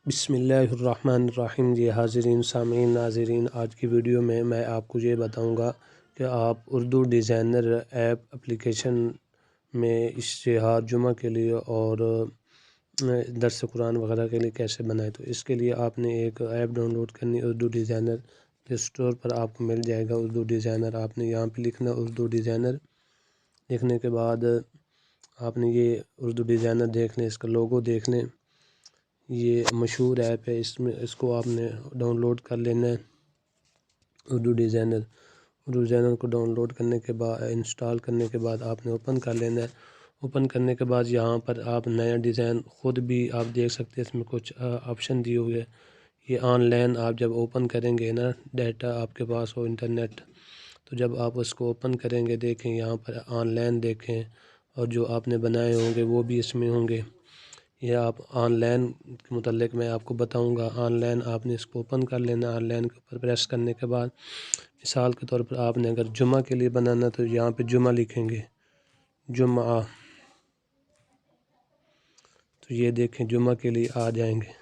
بسم اللہ الرحمن الرحیم۔ جی حاضرین، سامعین، ناظرین، آج کی ویڈیو میں آپ کو یہ بتاؤں گا کہ آپ اردو ڈیزائنر ایپ اپلیکیشن میں اشتہار جمعہ کے لیے اور درس قرآن وغیرہ کے لیے کیسے بنائیں۔ تو اس کے لیے آپ نے ایک ایپ ڈاؤن لوڈ کرنی، اردو ڈیزائنر پلے اسٹور پر آپ کو مل جائے گا اردو ڈیزائنر۔ آپ نے یہاں پہ لکھنا اردو ڈیزائنر، لکھنے کے بعد آپ نے یہ اردو ڈیزائنر دیکھ لیں، اس کا لوگو دیکھ لیں۔ یہ مشہور ایپ ہے، اس کو آپ نے ڈاؤن لوڈ کر لینا ہے۔ اردو ڈیزائنر کو ڈاؤن لوڈ کرنے کے بعد، انسٹال کرنے کے بعد آپ نے اوپن کر لینا ہے۔ اوپن کرنے کے بعد یہاں پر آپ نیا ڈیزائن خود بھی آپ دیکھ سکتے ہیں، اس میں کچھ آپشن دیے ہوئے۔ یہ آن لائن آپ جب اوپن کریں گے نا، ڈیٹا آپ کے پاس ہو انٹرنیٹ، تو جب آپ اس کو اوپن کریں گے، دیکھیں یہاں پر آن لائن دیکھیں، اور جو آپ نے بنائے ہوں گے وہ بھی اس میں ہوں گے۔ یہ آپ آن لائن کے متعلق میں آپ کو بتاؤں گا۔ آن لائن آپ نے اس کو اوپن کر لینا۔ آن لائن کے اوپر پریس کرنے کے بعد، مثال کے طور پر آپ نے اگر جمعہ کے لیے بنانا تو یہاں پہ جمعہ لکھیں گے، جمعہ، تو یہ دیکھیں جمعہ کے لیے آ جائیں گے۔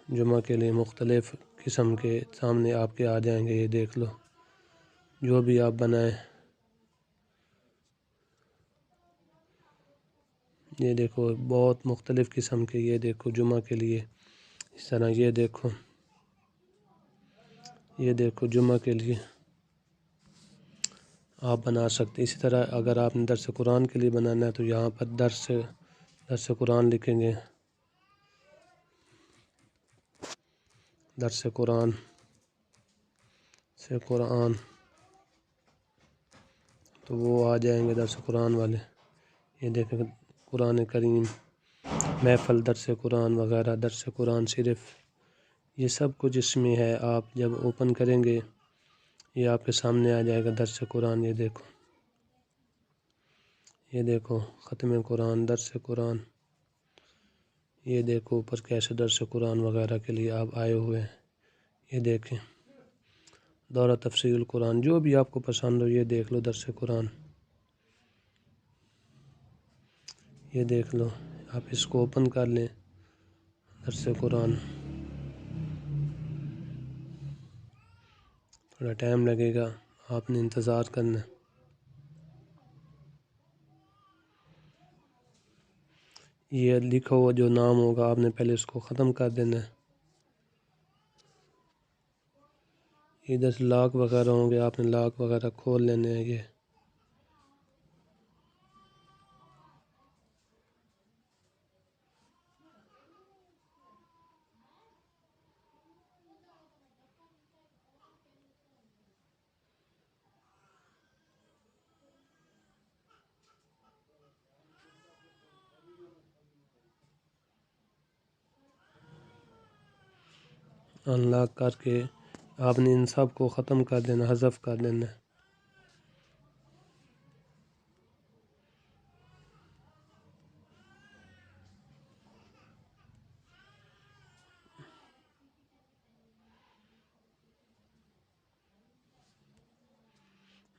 جمعہ کے لیے مختلف قسم کے سامنے آپ کے آ جائیں گے، یہ دیکھ لو جو بھی آپ بنائیں۔ یہ دیکھو بہت مختلف قسم کے، یہ دیکھو جمعہ کے لیے اس طرح، یہ دیکھو جمعہ کے لیے آپ بنا سکتے۔ اسی طرح اگر آپ نے درس قرآن کے لیے بنانا ہے تو یہاں پر درس قرآن لکھیں گے، درس قرآن سے قرآن، تو وہ آ جائیں گے درس قرآن والے۔ یہ دیکھیں قرآن کریم، محفل درس قرآن وغیرہ، درس قرآن صرف، یہ سب کچھ اس میں ہے۔ آپ جب اوپن کریں گے یہ آپ کے سامنے آ جائے گا درس قرآن۔ یہ دیکھو ختم قرآن، درس قرآن، یہ دیکھو اوپر کیسے درس قرآن وغیرہ کے لیے آپ آئے ہوئے ہیں۔ یہ دیکھیں دورہ تفسیر القرآن، جو بھی آپ کو پسند ہو یہ دیکھ لو درس قرآن، یہ دیکھ لو۔ آپ اس کو اوپن کر لیں، درس قرآن، تھوڑا ٹائم لگے گا، آپ نے انتظار کرنا۔ یہ لکھا ہوا جو نام ہوگا آپ نے پہلے اس کو ختم کر دینا ہے۔ ادھر سے لاک وغیرہ ہوں گے، آپ نے لاک وغیرہ کھول لینے ہیں۔ یہ انلاک کر کے آپ نے ان سب کو ختم کر دینا، حذف کر دینا ہے۔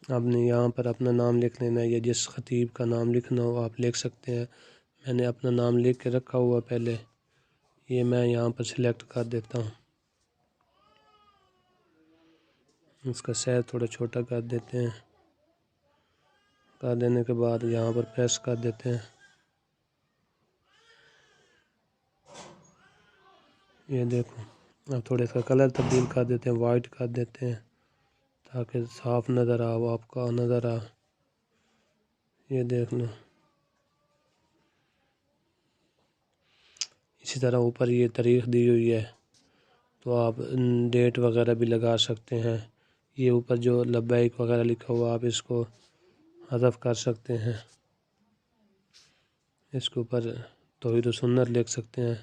آپ نے یہاں پر اپنا نام لکھ لینا ہے، یا جس خطیب کا نام لکھنا ہو آپ لکھ سکتے ہیں۔ میں نے اپنا نام لکھ کے رکھا ہوا پہلے، یہ میں یہاں پر سلیکٹ کر دیتا ہوں۔ اس کا سائز تھوڑا چھوٹا کر دیتے ہیں، کر دینے کے بعد یہاں پر پریس کر دیتے ہیں۔ یہ دیکھو اب تھوڑے اس کا کلر تبدیل کر دیتے ہیں، وائٹ کر دیتے ہیں تاکہ صاف نظر آ، وہ آپ کا نظر آ۔ یہ دیکھ لو، اسی طرح اوپر یہ تاریخ دی ہوئی ہے تو آپ ڈیٹ وغیرہ بھی لگا سکتے ہیں۔ یہ اوپر جو لبیک وغیرہ لکھا ہوا آپ اس کو حذف کر سکتے ہیں۔ اس کے اوپر توحید و سنت لکھ سکتے ہیں،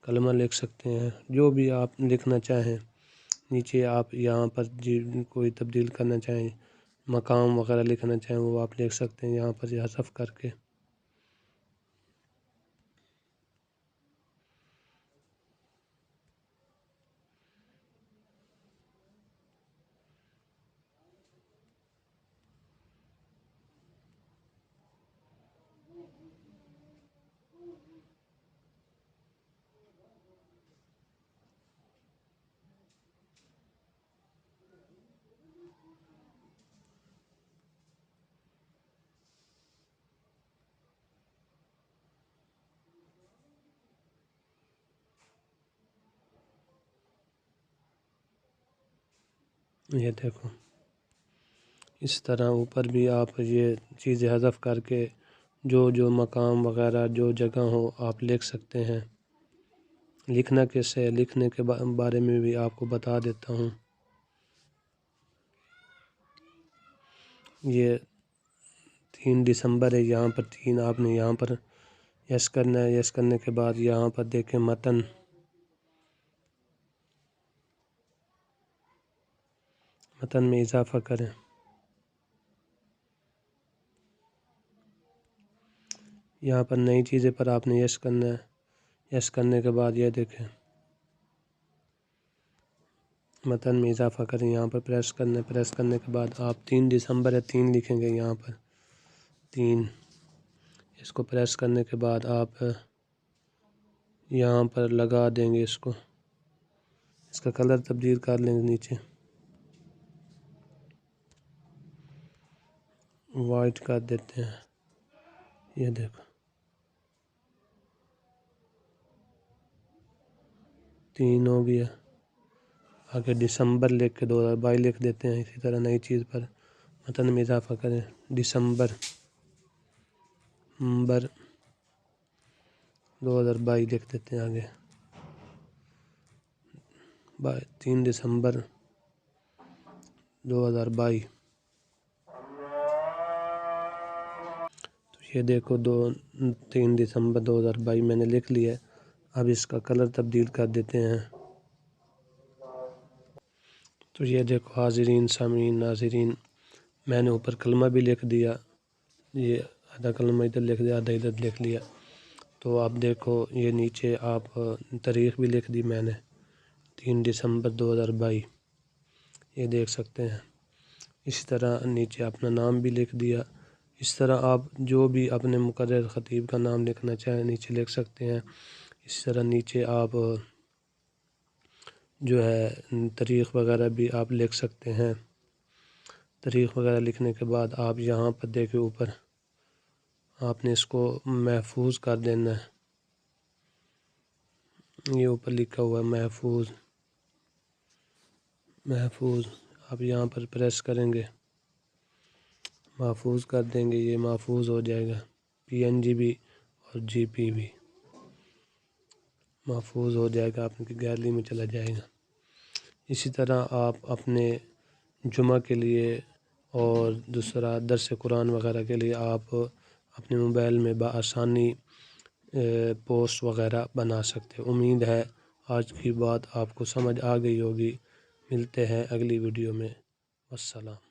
کلمہ لکھ سکتے ہیں، جو بھی آپ لکھنا چاہیں۔ نیچے آپ یہاں پر کوئی تبدیل کرنا چاہیں، مقام وغیرہ لکھنا چاہیں وہ آپ لکھ سکتے ہیں یہاں پر حذف کر کے۔ یہ دیکھو اس طرح اوپر بھی آپ یہ چیزیں حذف کر کے جو مقام وغیرہ جو جگہ ہو آپ لکھ سکتے ہیں۔ لکھنا کیسے ہے، لکھنے کے بارے میں بھی آپ کو بتا دیتا ہوں۔ یہ 3 دسمبر ہے، یہاں پر 3 آپ نے یہاں پر یس کرنا ہے۔ یس کرنے کے بعد یہاں پر دیکھیں متن میں اضافہ کریں۔ یہاں پر نئی چیزیں پر آپ نے یس کرنا ہے۔ یس کرنے کے بعد یہ دیکھیں متن میں اضافہ کریں، یہاں پر پریس کرنا ہے۔ پریس کرنے کے بعد آپ 3 دسمبر ہے 3 لکھیں گے یہاں پر 3۔ اس کو پریس کرنے کے بعد آپ یہاں پر لگا دیں گے اس کو۔ اس کا کلر تبدیل کر لیں گے، نیچے وائٹ کر دیتے ہیں۔ یہ دیکھو 3 ہو گیا۔ آگے دسمبر لکھ کے 2022 لکھ دیتے ہیں۔ اسی طرح نئی چیز پر متن میں اضافہ کریں، دسمبر 2022 لکھ دیتے ہیں آگے 3 دسمبر 2022۔ تو یہ دیکھو 3 دسمبر 2022 میں نے لکھ لیا ہے۔ اب اس کا کلر تبدیل کر دیتے ہیں۔ تو یہ دیکھو حاضرین، سامعین، ناظرین، میں نے اوپر کلمہ بھی لکھ دیا۔ یہ آدھا کلمہ ادھر لکھ دیا، آدھا ادھر لکھ لیا۔ تو آپ دیکھو یہ نیچے آپ تاریخ بھی لکھ دی میں نے 3 دسمبر 2022، یہ دیکھ سکتے ہیں۔ اسی طرح نیچے اپنا نام بھی لکھ دیا۔ اس طرح آپ جو بھی اپنے مقرر خطیب کا نام لکھنا چاہیں نیچے لکھ سکتے ہیں۔ اس طرح نیچے آپ جو ہے تاریخ وغیرہ بھی آپ لکھ سکتے ہیں۔ تاریخ وغیرہ لکھنے کے بعد آپ یہاں پر دیکھیں اوپر آپ نے اس کو محفوظ کر دینا ہے۔ یہ اوپر لکھا ہوا ہے محفوظ۔ آپ یہاں پر پریس کریں گے، محفوظ کر دیں گے، یہ محفوظ ہو جائے گا۔ PNG بھی اور GP بھی محفوظ ہو جائے گا، آپ کی گیلری میں چلا جائے گا۔ اسی طرح آپ اپنے جمعہ کے لیے اور دوسرا درس قرآن وغیرہ کے لیے آپ اپنے موبائل میں بآسانی پوسٹ وغیرہ بنا سکتے ہیں۔ امید ہے آج کی بات آپ کو سمجھ آ گئی ہوگی۔ ملتے ہیں اگلی ویڈیو میں۔ والسلام۔